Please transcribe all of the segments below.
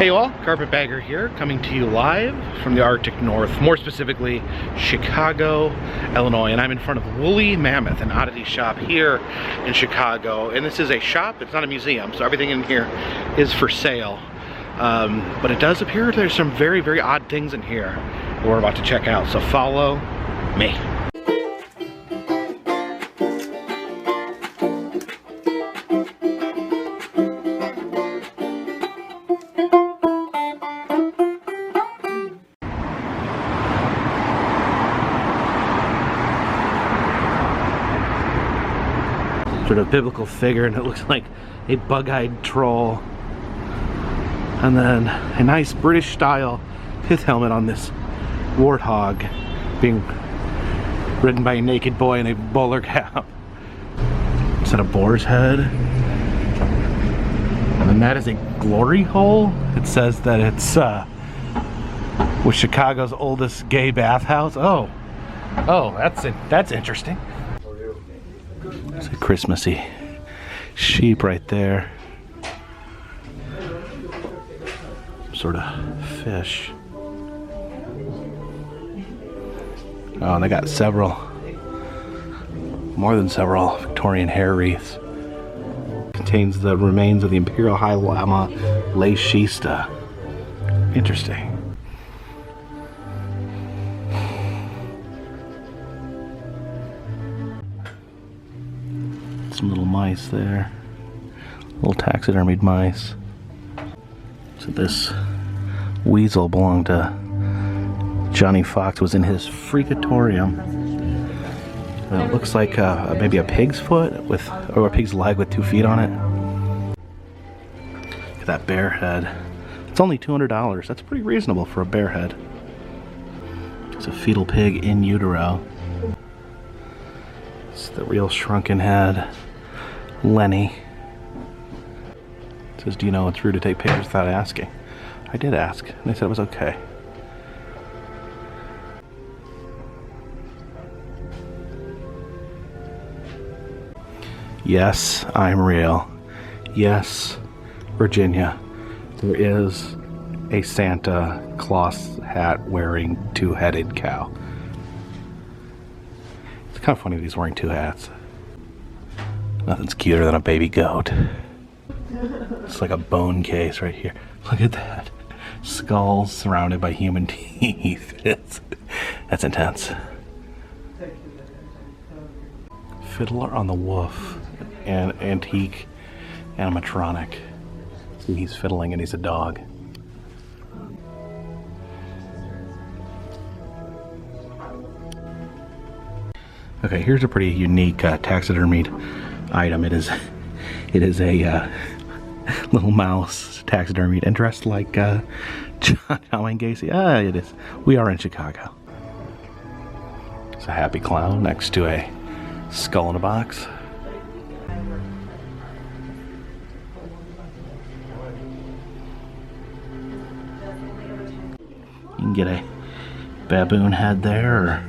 Hey all, Carpetbagger here, coming to you live from the Arctic North, more specifically Chicago, Illinois, and I'm in front of Woolly Mammoth, an oddity shop here in Chicago. And this is a shop, it's not a museum, so everything in here is for sale. But it does appear there's some very, very odd things in here that we're about to check out, so follow me. Sort of biblical figure, and it looks like a bug-eyed troll, and then a nice British style pith helmet on this warthog being ridden by a naked boy in a bowler cap. Is that a boar's head? And then that is a glory hole. It says that it's was Chicago's oldest gay bathhouse. Oh, that's interesting. It's a Christmassy sheep right there. Sort of fish. Oh, and they got more than several Victorian hair wreaths. Contains the remains of the Imperial High Llama Leishista. Interesting. Some little mice there. Little taxidermied mice. So this weasel belonged to Johnny Fox, was in his freakatorium. It looks like maybe a pig's foot or a pig's leg with 2 feet on it. Look at that bear head. It's only $200. That's pretty reasonable for a bear head. It's a fetal pig in utero. It's the real shrunken head. Lenny. It says, do you know it's rude to take pictures without asking? I did ask, and they said it was okay. Yes, I'm real. Yes, Virginia, there is a Santa Claus hat wearing 2-headed cow. It's kind of funny that he's wearing 2 hats. Nothing's cuter than a baby goat. It's like a bone case right here. Look at that. Skulls surrounded by human teeth. That's intense. Fiddler on the Wolf. An antique animatronic. See, he's fiddling and he's a dog. Okay, here's a pretty unique taxidermied item. It is a little mouse taxidermied and dressed like John Wayne Gacy. It is. We are in Chicago. It's a happy clown next to a skull in a box. You can get a baboon head there, or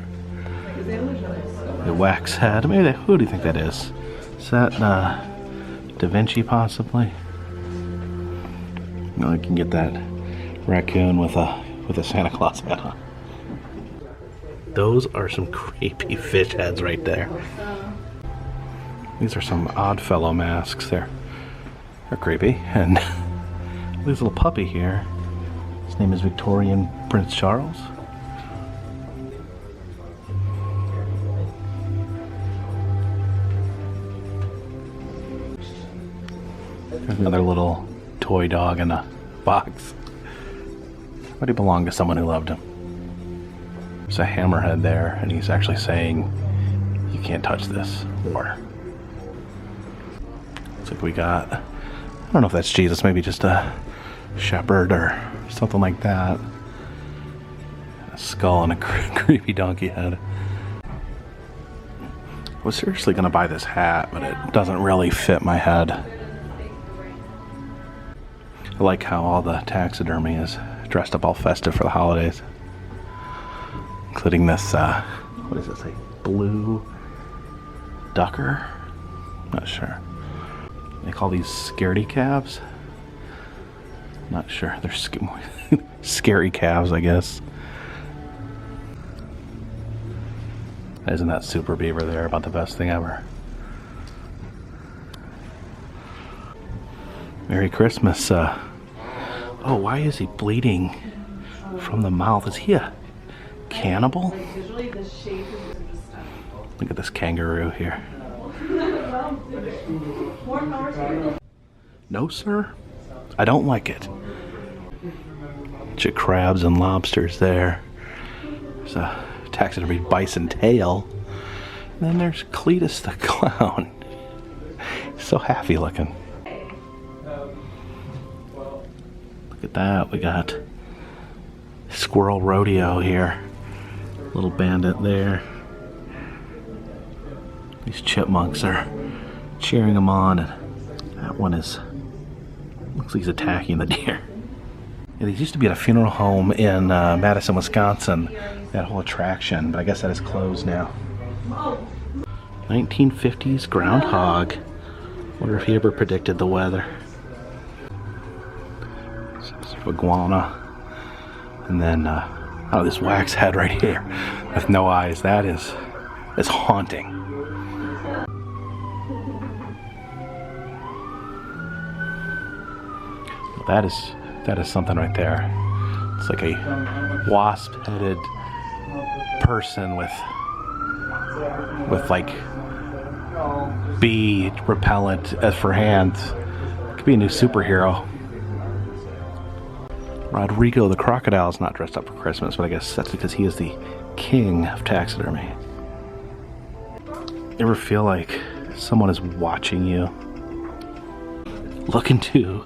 a wax head. Maybe who do you think that is? Is that Da Vinci possibly? You can get that raccoon with a Santa Claus hat on. Those are some creepy fish heads right there. These are some Oddfellow masks. They're creepy. And this little puppy here. His name is Victorian Prince Charles. There's another little toy dog in a box. But he belonged to someone who loved him. There's a hammerhead there, and he's actually saying, you can't touch this. Or looks like we got, I don't know if that's Jesus, maybe just a shepherd or something like that. A skull and a creepy donkey head. I was seriously gonna buy this hat, but it doesn't really fit my head. I like how all the taxidermy is dressed up all festive for the holidays. Including this, what does it say? Blue ducker? Not sure. They call these scaredy calves. Not sure. They're scary calves, I guess. Isn't that Super Beaver there about the best thing ever? Merry Christmas. Oh, why is he bleeding from the mouth? Is he a cannibal? Look at this kangaroo here. No, sir. I don't like it. Bunch of crabs and lobsters there. There's a taxidermy bison tail. And then there's Cletus the clown. So happy looking. Look at that. We got Squirrel Rodeo here. Little bandit there. These chipmunks are cheering him on, and that one is, looks like he's attacking the deer. Yeah, these used to be at a funeral home in Madison, Wisconsin, that whole attraction, but I guess that is closed now. 1950s groundhog. Wonder if he ever predicted the weather. Some iguana. And then, oh, this wax head right here with no eyes. That is haunting. Well, that is something right there. It's like a wasp-headed person with like bee repellent as for hands. Could be a new superhero. Rodrigo the crocodile is not dressed up for Christmas, but I guess that's because he is the king of taxidermy. Ever feel like someone is watching you? Look into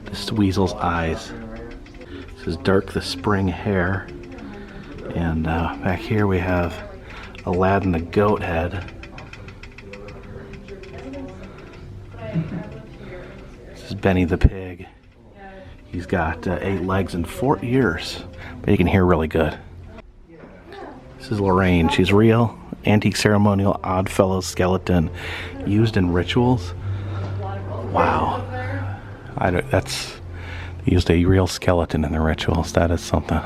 this weasel's eyes. This is Dirk the spring hare. And back here we have Aladdin the goat head. This is Benny the pig. He's got 8 legs and 4 ears, but he can hear really good. This is Lorraine. She's real, antique ceremonial Oddfellows skeleton used in rituals. Wow. They used a real skeleton in the rituals. That is something.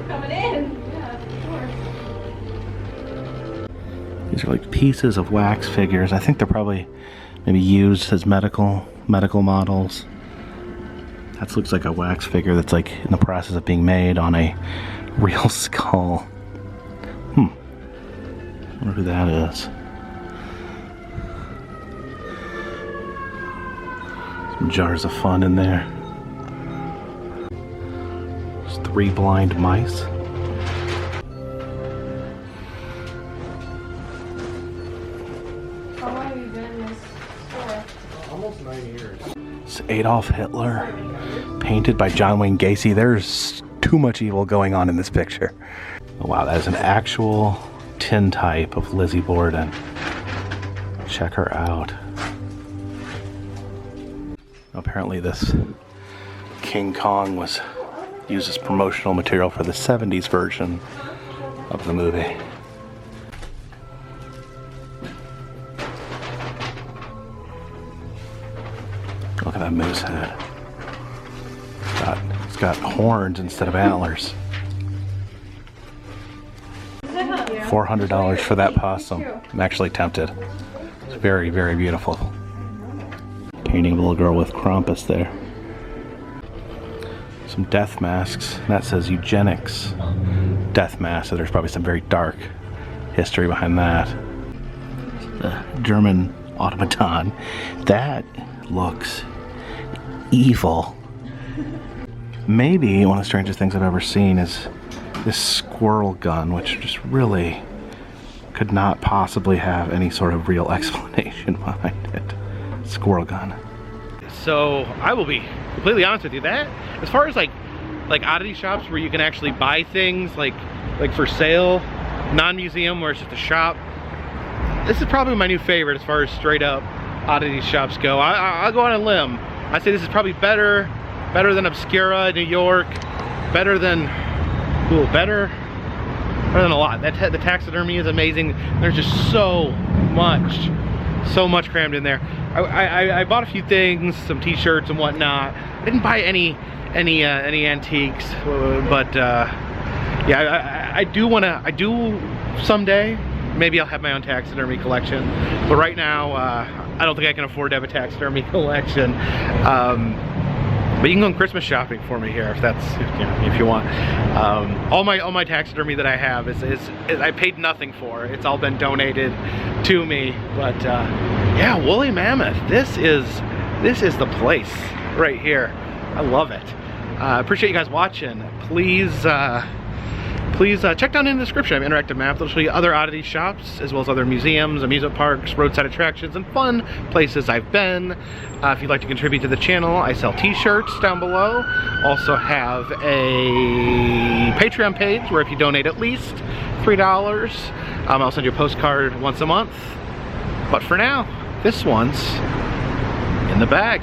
Coming in. Yeah, of course. These are like pieces of wax figures. I think they're probably maybe used as medical models. That looks like a wax figure that's like in the process of being made on a real skull. I wonder who that is. Some jars of fun in there. There's 3 blind mice. How long have you been in this store? Almost 9 years. It's Adolf Hitler, painted by John Wayne Gacy. There's too much evil going on in this picture. Oh, wow, that is an actual tintype of Lizzie Borden. Check her out. Apparently this King Kong was used as promotional material for the 70s version of the movie. Look at that moose head. It's got horns instead of antlers. $400 for that possum. I'm actually tempted. It's very, very beautiful. Painting of a little girl with Krampus there. Some death masks. That says eugenics death mask, so there's probably some very dark history behind that. The German automaton. That looks evil. Maybe one of the strangest things I've ever seen is this squirrel gun, which just really could not possibly have any sort of real explanation behind it. Squirrel gun. So I will be completely honest with you, that as far as like oddity shops where you can actually buy things like for sale, non-museum where it's just a shop, this is probably my new favorite as far as straight up oddity shops go. I'll go on a limb. I say this is probably better than Obscura, New York, better than better than a lot. The taxidermy is amazing. There's just so much crammed in there. I bought a few things, some t-shirts and whatnot. I didn't buy any antiques, but yeah, I do someday. Maybe I'll have my own taxidermy collection, but right now I don't think I can afford to have a taxidermy collection. But you can go Christmas shopping for me here if you want. All my taxidermy that I have is I paid nothing for. It's all been donated to me. But yeah, woolly mammoth. This is the place right here. I love it. Appreciate you guys watching. Please check down in the description. I have an interactive map that'll show you other oddity shops, as well as other museums, amusement parks, roadside attractions, and fun places I've been. If you'd like to contribute to the channel, I sell t-shirts down below. Also have a Patreon page where if you donate at least $3, I'll send you a postcard once a month. But for now, this one's in the bag.